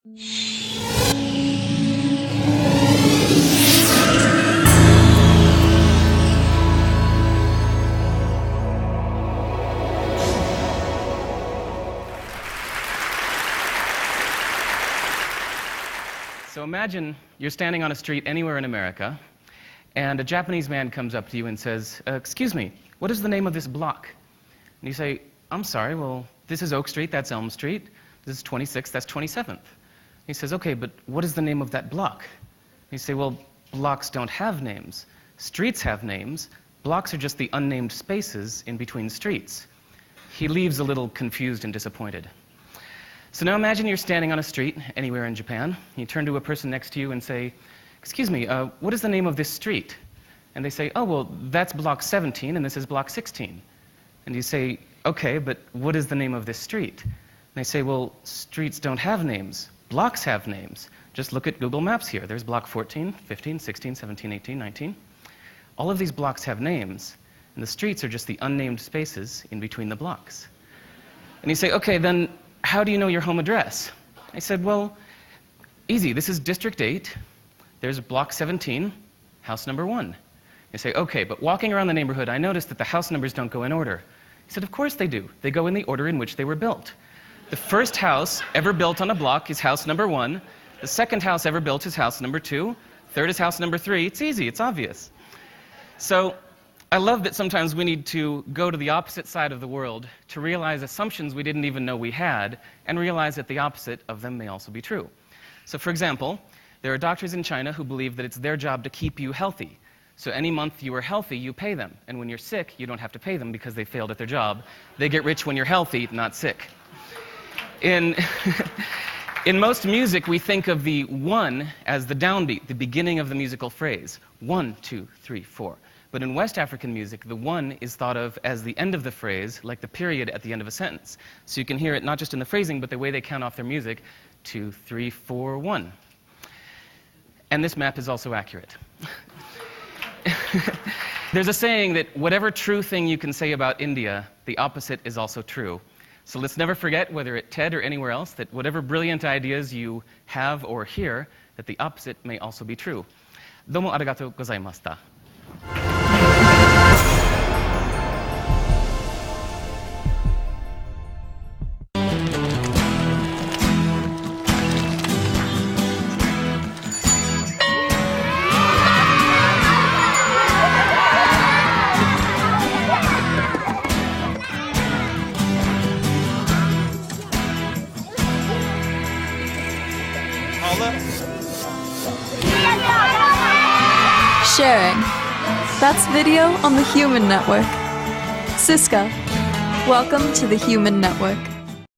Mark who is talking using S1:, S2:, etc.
S1: So imagine you're standing on a street anywhere in America, and a Japanese man comes up to you and says, "Excuse me, what is the name of this block?" And you say, "I'm sorry, well, this is Oak Street, that's Elm Street. This is 26th, that's 27th. He says, "Okay, but what is the name of that block?" And you say, "Well, blocks don't have names. Streets have names. Blocks are just the unnamed spaces in between streets." He leaves a little confused and disappointed. So now imagine you're standing on a street anywhere in Japan. You turn to a person next to you and say, "Excuse me, what is the name of this street?" And they say, "Oh, well, that's block 17 and this is block 16. And you say, "Okay, but what is the name of this street?" And they say, "Well, streets don't have names. Blocks have names. Just look at Google Maps here. There's block 14, 15, 16, 17, 18, 19. All of these blocks have names, and the streets are just the unnamed spaces in between the blocks." And you say, "Okay, then how do you know your home address?" I said, "Well, easy. This is District 8. There's block 17, house number 1. You say, "Okay, but walking around the neighborhood, I noticed that the house numbers don't go in order." He said, "Of course they do. They go in the order in which they were built. The first house ever built on a block is house number 1. The second house ever built is house number 2. Third is house number 3. It's easy. It's obvious." So I love that sometimes we need to go to the opposite side of the world to realize assumptions we didn't even know we had, and realize that the opposite of them may also be true. So for example, there are doctors in China who believe that it's their job to keep you healthy. So any month you are healthy, you pay them. And when you're sick, you don't have to pay them because they failed at their job. They get rich when you're healthy, not sick. In most music, we think of the 1 as the downbeat, the beginning of the musical phrase. 1, 2, 3, 4. But in West African music, the 1 is thought of as the end of the phrase, like the period at the end of a sentence. So you can hear it not just in the phrasing, but the way they count off their music. 2, 3, 4, 1. And this map is also accurate. There's a saying that whatever true thing you can say about India, the opposite is also true. So let's never forget, whether at TED or anywhere else, that whatever brilliant ideas you have or hear, that the opposite may also be true. Domo arigatou gozaimashita.
S2: Sharing. That's video on the Human Network. Siska, welcome to the Human Network.